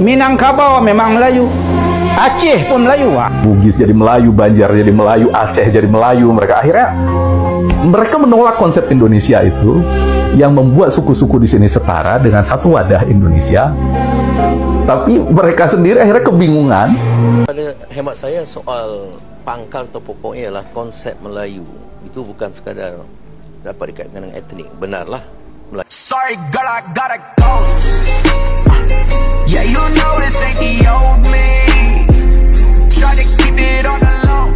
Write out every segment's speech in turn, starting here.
Minangkabau memang Melayu, Aceh pun Melayu. Bugis jadi Melayu, Banjar jadi Melayu, Aceh jadi Melayu. Mereka menolak konsep Indonesia itu yang membuat suku-suku di sini setara dengan satu wadah Indonesia. Tapi mereka sendiri akhirnya kebingungan. Pada hemat saya, soal pangkal atau pokoknya ialah konsep Melayu itu bukan sekadar dapat dikaitkan dengan etnik. Benarlah Melayu. Sorry girl, I gotta go. Yeah, you know this ain't the old me. Try to keep it on the low.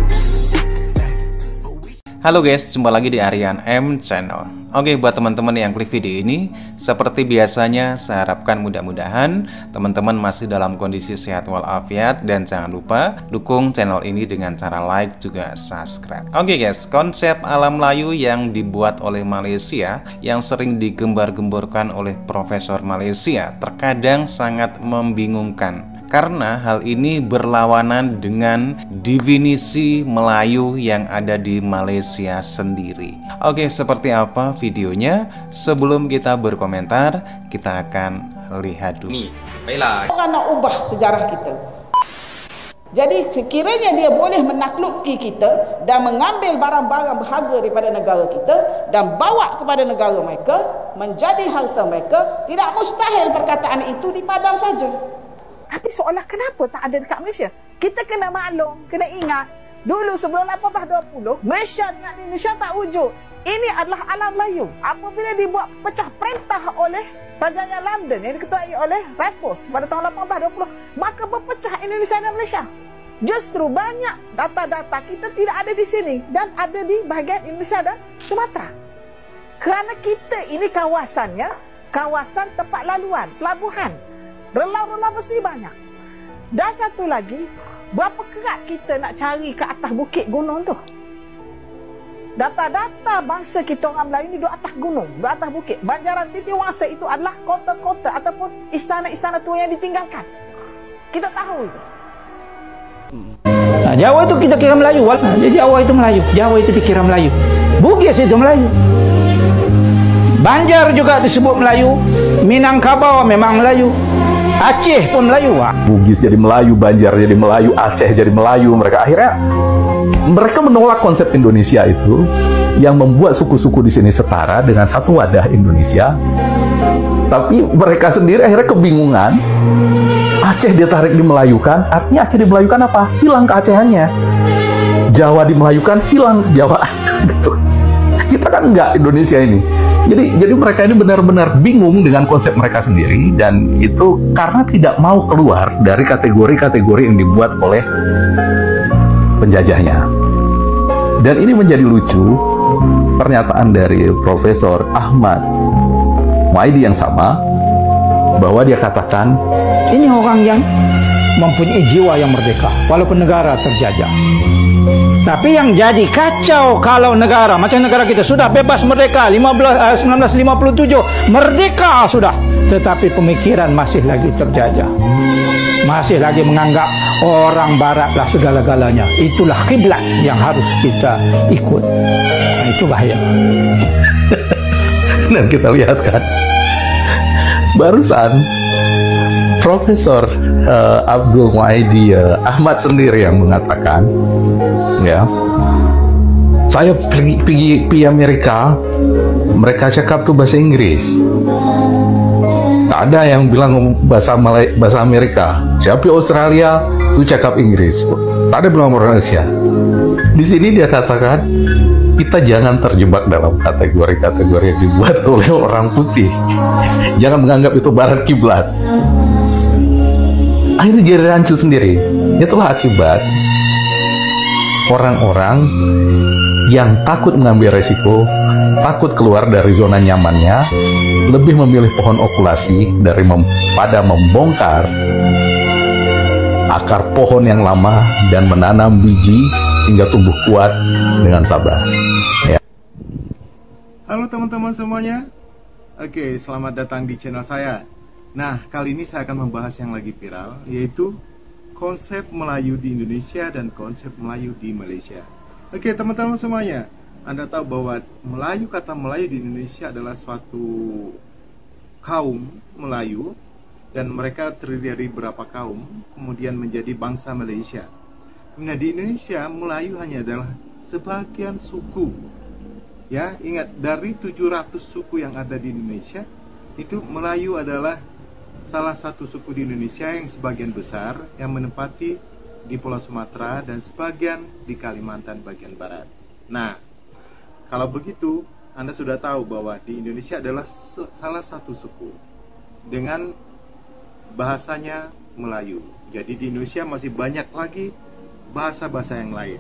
Halo guys, jumpa lagi di Aryan M Channel. Oke, buat teman-teman yang klik video ini, seperti biasanya saya harapkan mudah-mudahan teman-teman masih dalam kondisi sehat walafiat, dan jangan lupa dukung channel ini dengan cara like juga subscribe. Oke guys, konsep alam Melayu yang dibuat oleh Malaysia yang sering digembar-gemborkan oleh Profesor Malaysia terkadang sangat membingungkan. Karena hal ini berlawanan dengan definisi Melayu yang ada di Malaysia sendiri. Oke, seperti apa videonya? Sebelum kita berkomentar, kita akan lihat dulu. Baiklah. Orang nak ubah sejarah kita. Jadi sekiranya dia boleh menakluki kita dan mengambil barang-barang berharga daripada negara kita dan bawa kepada negara mereka, menjadi harta mereka, tidak mustahil perkataan itu dipadam saja. Tapi soalan kenapa tak ada dekat Malaysia? Kita kena maklum, kena ingat, dulu sebelum 1820, Malaysia dengan Indonesia tak wujud. Ini adalah alam Melayu. Apabila dibuat pecah perintah oleh Kerajaan London yang diketuai oleh Raffles pada tahun 1820, maka berpecah Indonesia dan Malaysia. Justru banyak data-data kita tidak ada di sini dan ada di bahagian Indonesia dan Sumatera. Kerana kita ini kawasannya, kawasan tempat laluan, pelabuhan. Relau-relau besi banyak. Dan satu lagi, berapa kerat kita nak cari ke atas bukit gunung tu? Data-data bangsa kita orang Melayu ni duduk atas gunung, duduk atas bukit. Banjaran Titiwangsa itu adalah kota-kota ataupun istana-istana tua yang ditinggalkan. Kita tahu itu. Nah, Jawa itu kita kira Melayu. Jawa itu Melayu. Jawa itu dikira Melayu. Bugis itu Melayu. Banjar juga disebut Melayu. Minangkabau memang Melayu. Aceh pun Melayu. Bugis jadi Melayu, Banjar jadi Melayu, Aceh jadi Melayu. Mereka menolak konsep Indonesia itu yang membuat suku-suku di sini setara dengan satu wadah Indonesia. Tapi mereka sendiri akhirnya kebingungan. Aceh ditarik dimelayukan, artinya Aceh dimelayukan apa? Hilang keacehannya. Jawa dimelayukan, hilang kejawaan. Gitu. Kita kan enggak, Indonesia ini. Jadi mereka ini benar-benar bingung dengan konsep mereka sendiri, dan itu karena tidak mau keluar dari kategori-kategori yang dibuat oleh penjajahnya. Dan ini menjadi lucu, pernyataan dari Profesor Ahmad Muaidi yang sama, bahwa dia katakan, ini orang yang mempunyai jiwa yang merdeka walaupun negara terjajah. Tapi yang jadi kacau kalau negara macam negara kita sudah bebas merdeka 1957, merdeka sudah, tetapi pemikiran masih lagi terjajah, masih lagi menganggap orang baratlah segala-galanya. Itulah kiblat yang harus kita ikut. Nah, itu bahaya. Dan kita lihat kan, barusan Profesor Abdul Muaidi Ahmad sendiri yang mengatakan, ya, saya pergi Amerika, mereka cakap tuh bahasa Inggris. Tak ada yang bilang bahasa Amerika. Saya pergi Australia tuh cakap Inggris. Tak ada bilang Malaysia. Di sini dia katakan, kita jangan terjebak dalam kategori-kategori yang dibuat oleh orang putih. Jangan menganggap itu barat kiblat. Akhirnya jadi rancu sendiri. Itulah akibat orang-orang yang takut mengambil resiko, takut keluar dari zona nyamannya, lebih memilih pohon okulasi daripada membongkar akar pohon yang lama dan menanam biji hingga tumbuh kuat dengan sabar. Ya. Halo teman-teman semuanya. Oke, selamat datang di channel saya. Nah, kali ini saya akan membahas yang lagi viral, yaitu konsep Melayu di Indonesia dan konsep Melayu di Malaysia. Oke, teman-teman semuanya, Anda tahu bahwa kata Melayu di Indonesia adalah suatu kaum Melayu dan mereka terdiri dari beberapa kaum, kemudian menjadi bangsa Malaysia. Nah, di Indonesia Melayu hanya adalah sebagian suku. Ya, ingat, dari 700 suku yang ada di Indonesia, itu Melayu adalah salah satu suku di Indonesia yang sebagian besar yang menempati di Pulau Sumatera dan sebagian di Kalimantan bagian barat. Nah, kalau begitu, Anda sudah tahu bahwa di Indonesia adalah salah satu suku dengan bahasanya Melayu. Jadi di Indonesia masih banyak lagi bahasa-bahasa yang lain,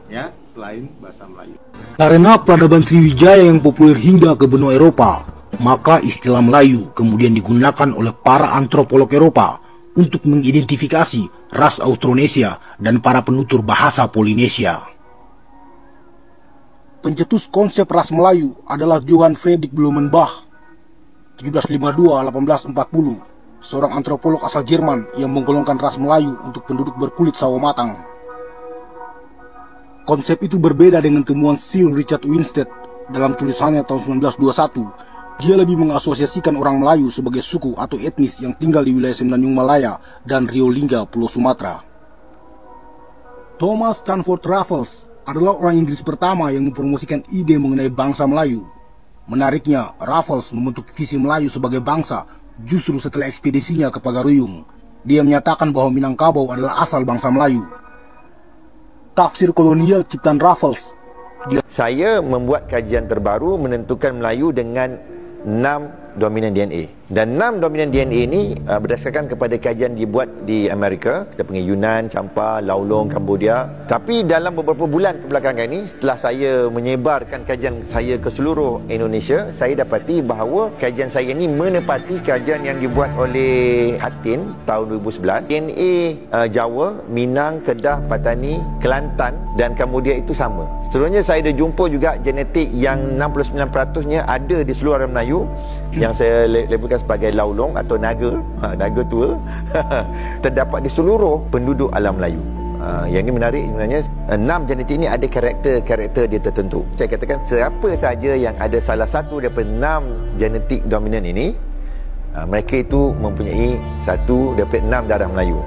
ya, selain bahasa Melayu. Karena peradaban Sriwijaya yang populer hingga ke benua Eropa, maka istilah Melayu kemudian digunakan oleh para antropolog Eropa untuk mengidentifikasi ras Austronesia dan para penutur bahasa Polinesia. Pencetus konsep ras Melayu adalah Johann Friedrich Blumenbach, 1752-1840, seorang antropolog asal Jerman yang menggolongkan ras Melayu untuk penduduk berkulit sawo matang. Konsep itu berbeda dengan temuan Sir Richard Winstead dalam tulisannya tahun 1921. Dia lebih mengasosiasikan orang Melayu sebagai suku atau etnis yang tinggal di wilayah Semenanjung Malaya dan Rio Lingga, Pulau Sumatera. Thomas Stamford Raffles adalah orang Inggris pertama yang mempromosikan ide mengenai bangsa Melayu. Menariknya, Raffles membentuk visi Melayu sebagai bangsa justru setelah ekspedisinya ke Pagaruyung. Dia menyatakan bahwa Minangkabau adalah asal bangsa Melayu. Tafsir kolonial ciptaan Raffles. Saya membuat kajian terbaru menentukan Melayu dengan 6 dominan DNA. Dan 6 dominan DNA ini berdasarkan kepada kajian dibuat di Amerika. Kita panggil Yunan, Champa, Laulong, Cambodia. Tapi dalam beberapa bulan kebelakangan ini, setelah saya menyebarkan kajian saya ke seluruh Indonesia, saya dapati bahawa kajian saya ini menepati kajian yang dibuat oleh Hatin tahun 2011. DNA Jawa, Minang, Kedah, Patani, Kelantan dan Cambodia itu sama. Seterusnya saya ada jumpa juga genetik yang 69%-nya ada di seluruh orang Melayu, yang saya labelkan sebagai Laulong atau naga, naga tua, terdapat di seluruh penduduk alam Melayu. Yang ini menarik sebenarnya, 6 genetik ini ada karakter dia tertentu. Saya katakan siapa saja yang ada salah satu daripada 6 genetik dominan ini, mereka itu mempunyai satu daripada 6 darah Melayu.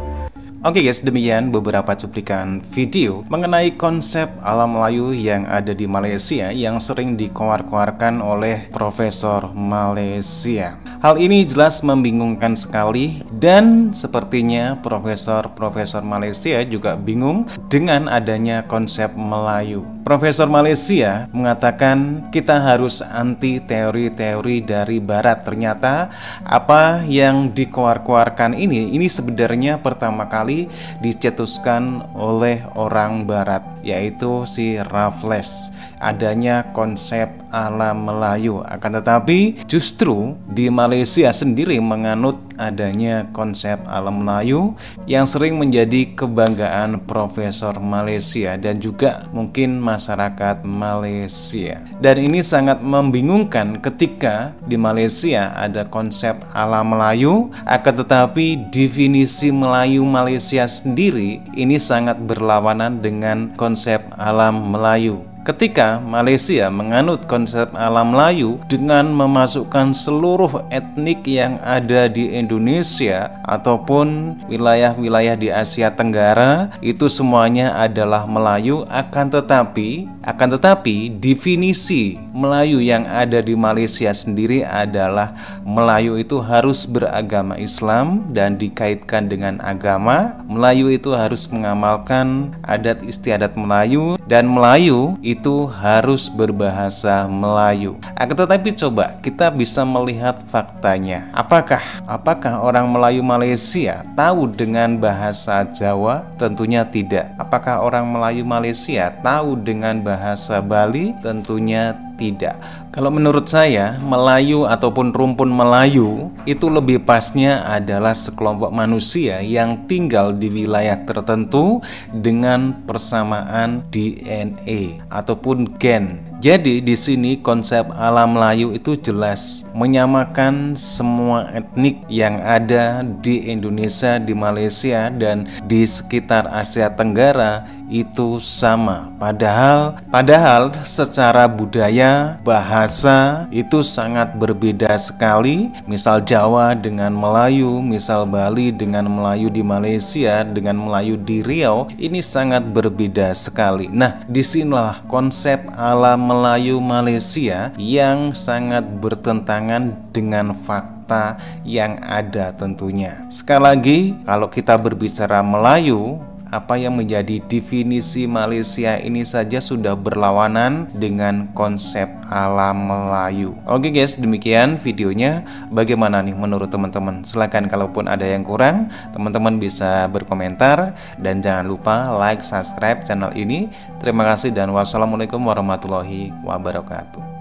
Oke guys, demikian beberapa cuplikan video mengenai konsep alam Melayu yang ada di Malaysia yang sering dikoar-koarkan oleh Profesor Malaysia. Hal ini jelas membingungkan sekali dan sepertinya Profesor Malaysia juga bingung dengan adanya konsep Melayu. Profesor Malaysia mengatakan kita harus anti teori-teori dari Barat. Ternyata apa yang dikoar-koarkan ini sebenarnya pertama kali dicetuskan oleh orang Barat, yaitu si Raffles, adanya konsep alam Melayu. Akan tetapi justru di Malaysia sendiri menganut adanya konsep alam Melayu yang sering menjadi kebanggaan Profesor Malaysia dan juga mungkin masyarakat Malaysia. Dan ini sangat membingungkan ketika di Malaysia ada konsep alam Melayu, akan tetapi definisi Melayu Malaysia sendiri ini sangat berlawanan dengan konsep alam Melayu. Ketika Malaysia menganut konsep alam Melayu dengan memasukkan seluruh etnik yang ada di Indonesia ataupun wilayah-wilayah di Asia Tenggara, itu semuanya adalah Melayu, akan tetapi definisi Melayu yang ada di Malaysia sendiri adalah Melayu itu harus beragama Islam dan dikaitkan dengan agama. Melayu itu harus mengamalkan adat istiadat Melayu dan Melayu itu harus berbahasa Melayu. Akan tetapi coba kita bisa melihat faktanya. Apakah orang Melayu Malaysia tahu dengan bahasa Jawa? Tentunya tidak. Apakah orang Melayu Malaysia tahu dengan bahasa Bali? Tentunya tidak. Kalau menurut saya, Melayu ataupun rumpun Melayu itu lebih pasnya adalah sekelompok manusia yang tinggal di wilayah tertentu dengan persamaan DNA ataupun gen. Jadi di sini konsep alam Melayu itu jelas menyamakan semua etnik yang ada di Indonesia, di Malaysia dan di sekitar Asia Tenggara itu sama. Padahal secara budaya, bahasa bahasa itu sangat berbeda sekali. Misal Jawa dengan Melayu, misal Bali dengan Melayu di Malaysia dengan Melayu di Riau, ini sangat berbeda sekali. Nah, disinilah konsep ala Melayu Malaysia yang sangat bertentangan dengan fakta yang ada tentunya. Sekali lagi, kalau kita berbicara Melayu, apa yang menjadi definisi Malaysia ini saja sudah berlawanan dengan konsep ala Melayu. Oke guys, demikian videonya. Bagaimana nih menurut teman-teman? Silahkan, kalaupun ada yang kurang, teman-teman bisa berkomentar. Dan jangan lupa like, subscribe channel ini. Terima kasih dan wassalamualaikum warahmatullahi wabarakatuh.